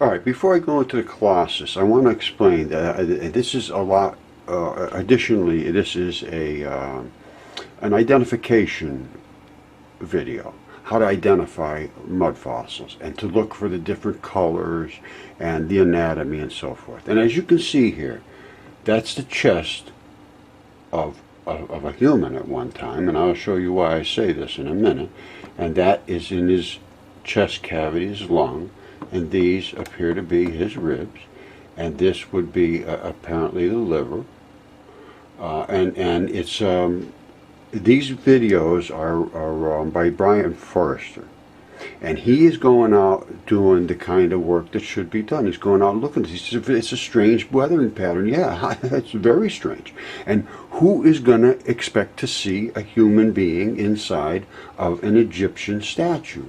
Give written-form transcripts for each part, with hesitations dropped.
All right, before I go into the Colossus, I want to explain that this is a lot. Additionally, this is an identification video, how to identify mud fossils and to look for the different colors and the anatomy and so forth. And as you can see here, that's the chest of a human at one time, and I'll show you why I say this in a minute. And that is in his chest cavity, his lung, and these appear to be his ribs, and this would be apparently the liver. And it's these videos are by Brian Forrester, and he is going out doing the kind of work that should be done. He's going out looking. It's a strange weathering pattern. Yeah, it's very strange. And who is going to expect to see a human being inside of an Egyptian statue,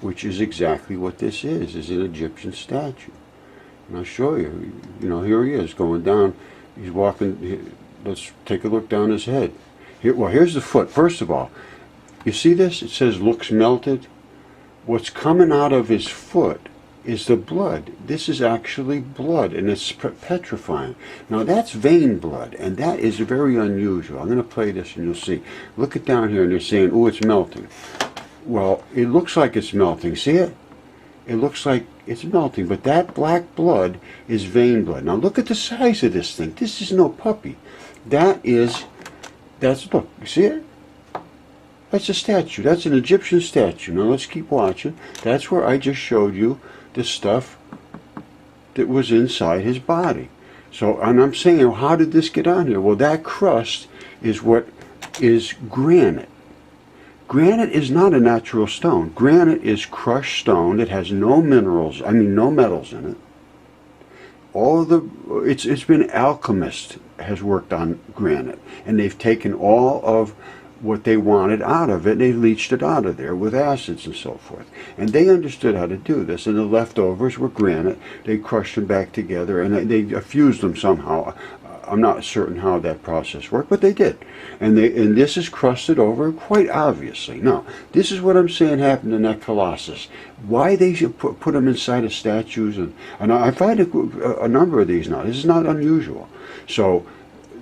which is exactly what this is an Egyptian statue. And I'll show you. You know, here he is going down. He's walking. Let's take a look down his head. Here's the foot. First of all, you see this? It says looks melted. What's coming out of his foot is the blood. This is actually blood, and it's petrifying. Now that's vein blood, and that is very unusual. I'm going to play this and you'll see. Look it down here, and they're saying, oh, it's melting. Well, it looks like it's melting. See it? It looks like it's melting, but that black blood is vein blood. Now look at the size of this thing. This is no puppy. That's, look, you see it? That's a statue. That's an Egyptian statue. Now let's keep watching. That's where I just showed you the stuff that was inside his body. So, and I'm saying, well, how did this get on here? Well, that crust is what is granite. Granite is not a natural stone. Granite is crushed stone that has no minerals, no metals in it. It's been alchemist has worked on granite, and they've taken all of what they wanted out of it, and they leached it out of there with acids and so forth. And they understood how to do this, and the leftovers were granite. They crushed them back together, and they fused them somehow. I'm not certain how that process worked, but they did. And this is crusted over quite obviously. Now, this is what I'm saying happened in that Colossus. Why they should put them inside of statues, and I find a number of these now. This is not unusual. So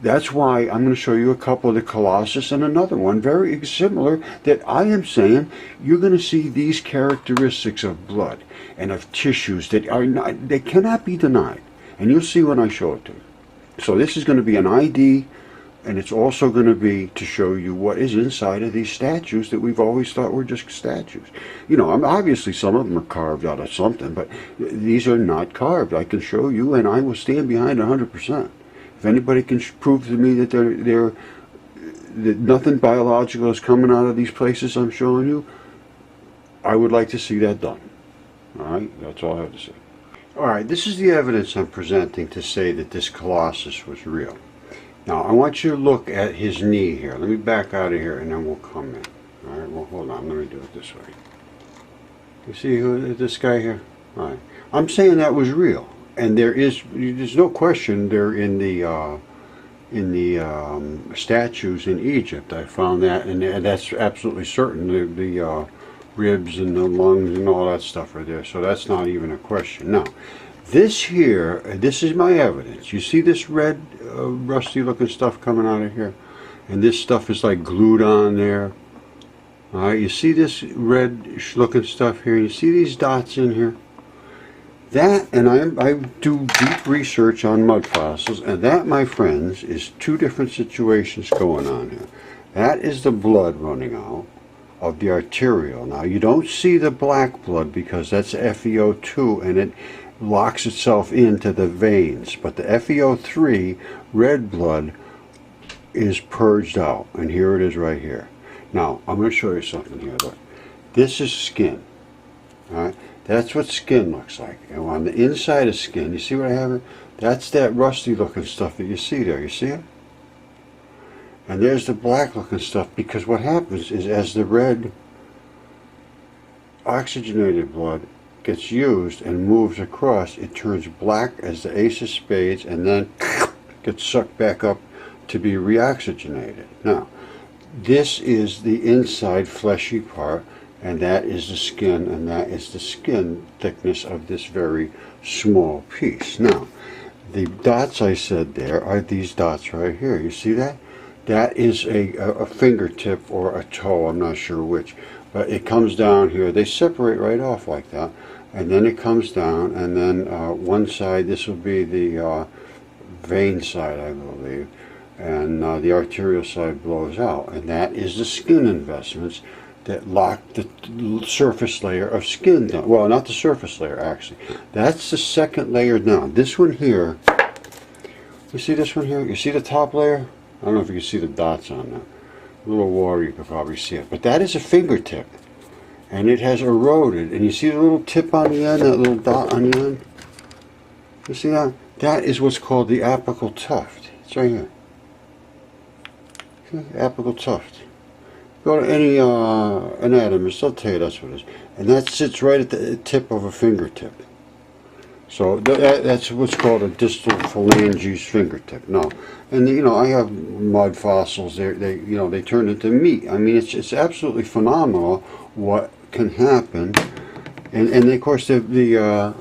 that's why I'm going to show you a couple of the Colossus and another one very similar that I am saying you're going to see these characteristics of blood and of tissues that they cannot be denied. And you'll see when I show it to you. So this is going to be an ID, and it's also going to be to show you what is inside of these statues that we've always thought were just statues. You know, obviously some of them are carved out of something, but these are not carved. I can show you, and I will stand behind 100%. If anybody can prove to me that that nothing biological is coming out of these places I'm showing you, I would like to see that done. All right, that's all I have to say. All right, this is the evidence I'm presenting to say that this Colossus was real. Now, I want you to look at his knee here. Let me back out of here, and then we'll come in. All right, well, hold on. Let me do it this way. You see this guy here? All right. I'm saying that was real. And there's no question they're in the statues in Egypt. I found that, and that's absolutely certain. The ribs and the lungs and all that stuff are there, so that's not even a question. Now, this here, this is my evidence. You see this red, rusty-looking stuff coming out of here, and this stuff is like glued on there. All right, you see this red-looking stuff here. You see these dots in here. That, and I do deep research on mud fossils, and that, my friends, is two different situations going on here. That is the blood running out of the arterial. Now, you don't see the black blood because that's FeO2, and it locks itself into the veins. But the FeO3, red blood, is purged out, and here it is right here. Now, I'm going to show you something here. Look, this is skin. All right. That's what skin looks like. And on the inside of skin, you see what I have here? That's that rusty looking stuff that you see there. You see it? And there's the black looking stuff, because what happens is as the red oxygenated blood gets used and moves across, it turns black as the ace of spades, and then gets sucked back up to be reoxygenated. Now, this is the inside fleshy part and that is the skin, and that is the skin thickness of this very small piece. Now, the dots I said there are these dots right here. You see that? That is a fingertip or a toe, I'm not sure which, but it comes down here. They separate right off like that, and then it comes down, and then one side, this will be the vein side, I believe, and the arterial side blows out, and that is the skin investments that lock the surface layer of skin down. Well, not the surface layer, actually. That's the second layer down. This one here, you see this one here? You see the top layer? I don't know if you can see the dots on that. A little water, you can probably see it. But that is a fingertip, and it has eroded. And you see the little tip on the end, that little dot on the end? You see that? That is what's called the apical tuft. It's right here. See? Apical tuft. Go to any anatomist, they'll tell you that's what it is. And that sits right at the tip of a fingertip. So that's what's called a distal phalanges fingertip. No, and you know, I have mud fossils. They turn into meat. I mean, it's absolutely phenomenal what can happen, and of course the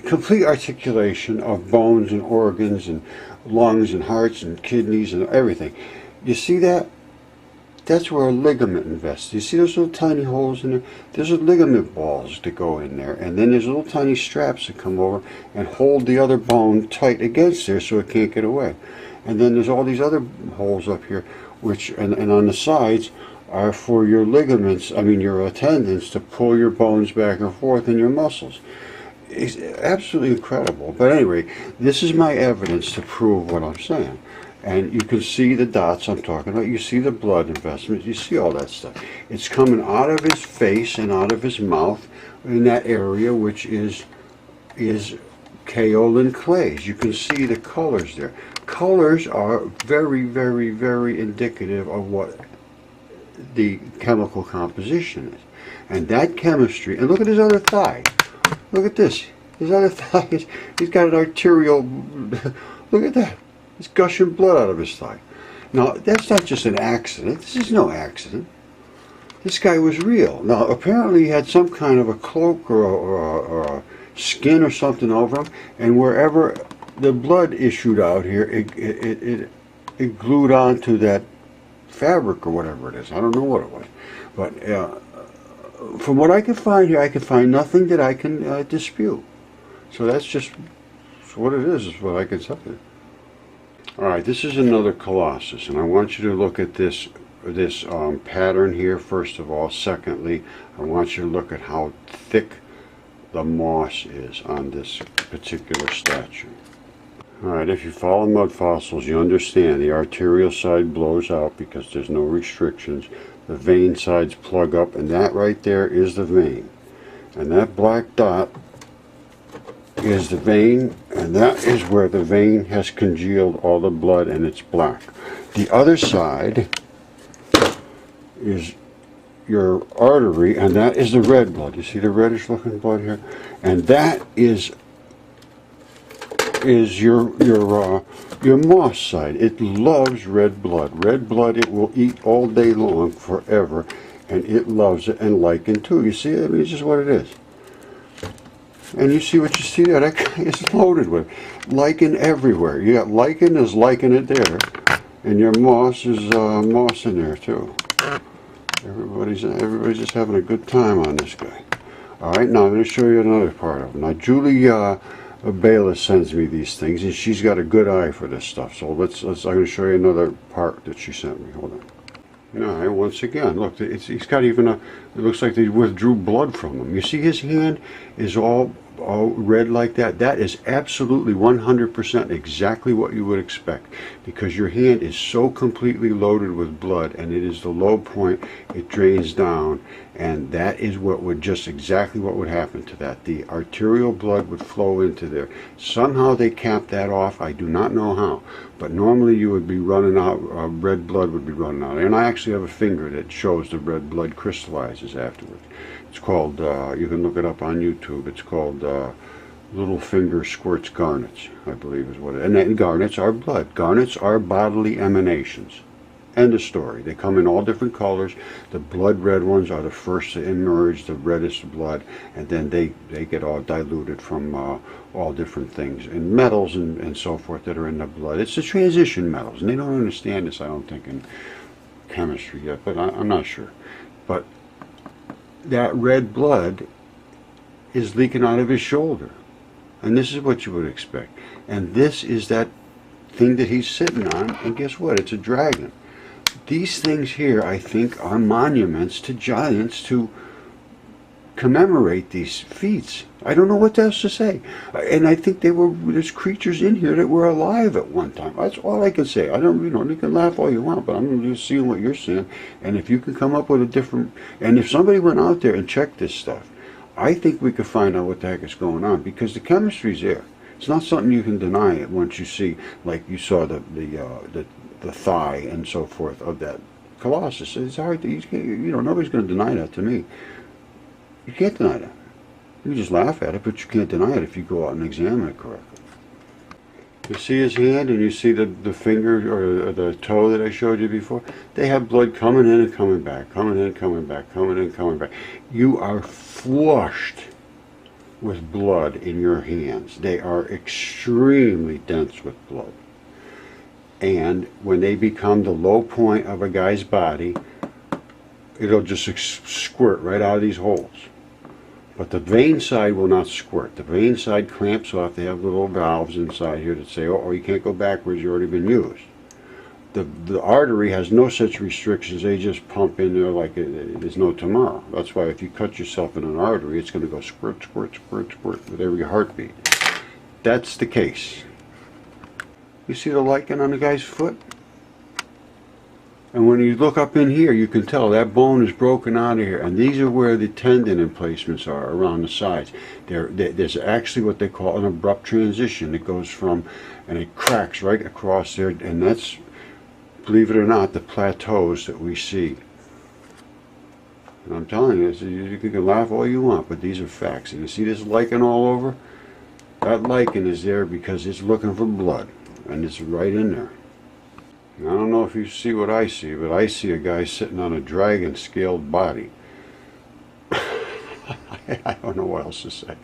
complete articulation of bones and organs and lungs and hearts and kidneys and everything. You see that? That's where a ligament invests. You see those little tiny holes in there? There's a ligament balls that go in there, and then there's little tiny straps that come over and hold the other bone tight against there so it can't get away. And then there's all these other holes up here, which and on the sides are for your ligaments, I mean your tendons, to pull your bones back and forth and your muscles. It's absolutely incredible. But anyway, this is my evidence to prove what I'm saying. And you can see the dots I'm talking about. You see the blood investment. You see all that stuff. It's coming out of his face and out of his mouth in that area, which is kaolin clays. You can see the colors there. Colors are very, very, very indicative of what the chemical composition is. And that chemistry, and look at his other thigh. Look at this. His other thigh, he's got an arterial, look at that. He's gushing blood out of his thigh. Now, that's not just an accident. This is no accident. This guy was real. Now, apparently he had some kind of a cloak or a skin or something over him, and wherever the blood issued out here, it glued onto that fabric or whatever it is. I don't know what it was. But from what I can find here, I can find nothing that I can dispute. So that's just what it is what I can tell you. Alright, this is another colossus, and I want you to look at this pattern here first of all. Secondly, I want you to look at how thick the moss is on this particular statue. Alright, if you follow mud fossils, you understand the arterial side blows out because there's no restrictions. The vein sides plug up, and that right there is the vein. And that black dot is the vein, and that is where the vein has congealed all the blood, and it's black. The other side is your artery, and that is the red blood. You see the reddish looking blood here? And that is your moss side. It loves red blood. Red blood it will eat all day long forever, and it loves it, and lichen too. You see, I mean, it's just what it is. And you see what you see there, that guy is loaded with lichen everywhere. You got lichen, there's lichen it there, and your moss is moss in there too. Everybody's just having a good time on this guy. Alright, now I'm going to show you another part of him. Now Julie Bayless sends me these things, and she's got a good eye for this stuff. So I'm going to show you another part that she sent me. Hold on. Alright, once again, look, he's got even it looks like they withdrew blood from him. You see his hand is all red like that? That is absolutely 100% exactly what you would expect, because your hand is so completely loaded with blood, and it is the low point, it drains down, and that is what would exactly what would happen to that. The arterial blood would flow into there. Somehow they capped that off. I do not know how, but normally you would be running out, red blood would be running out. And I actually have a finger that shows the red blood crystallizes afterwards. It's called, you can look it up on YouTube, it's called Little Finger Squirts Garnets, I believe is what it is. And then garnets are blood. Garnets are bodily emanations. End of story. They come in all different colors. The blood red ones are the first to emerge, the reddest blood, and then they get all diluted from all different things, and metals and so forth that are in the blood. It's the transition metals, and they don't understand this, I don't think, in chemistry yet, but I'm not sure. But that red blood is leaking out of his shoulder, and this is what you would expect. And this is that thing that he's sitting on, and guess what? It's a dragon. These things here, I think, are monuments to giants to commemorate these feats. I don't know what else to say. And I think there's creatures in here that were alive at one time. That's all I can say. I don't, you can laugh all you want, but I'm just seeing what you're seeing. And if you can come up with a different, and if somebody went out there and checked this stuff, I think we could find out what the heck is going on, because the chemistry's there. It's not something you can deny it once you see, like you saw the thigh and so forth of that colossus. It's hard to, nobody's going to deny that to me. You can't deny that. You can just laugh at it, but you can't deny it if you go out and examine it correctly. You see his hand, and you see the finger or the toe that I showed you before? They have blood coming in and coming back, coming in, coming back, coming in, coming back. You are flushed with blood in your hands. They are extremely dense with blood. And when they become the low point of a guy's body, it'll just squirt right out of these holes. But the vein side will not squirt. The vein side clamps off. They have little valves inside here that say, oh, you can't go backwards, you've already been used. The artery has no such restrictions. They just pump in there like there's no tomorrow. That's why if you cut yourself in an artery, it's going to go squirt, squirt, squirt, squirt with every heartbeat. That's the case. You see the lichen on the guy's foot? And when you look up in here, you can tell that bone is broken out of here. And these are where the tendon emplacements are around the sides. There's actually what they call an abrupt transition. It goes from, and it cracks right across there. And that's, believe it or not, the plateaus that we see. And I'm telling you, you can laugh all you want, but these are facts. And you see this lichen all over? That lichen is there because it's looking for blood. And it's right in there. I don't know if you see what I see, but I see a guy sitting on a dragon-scaled body. I don't know what else to say.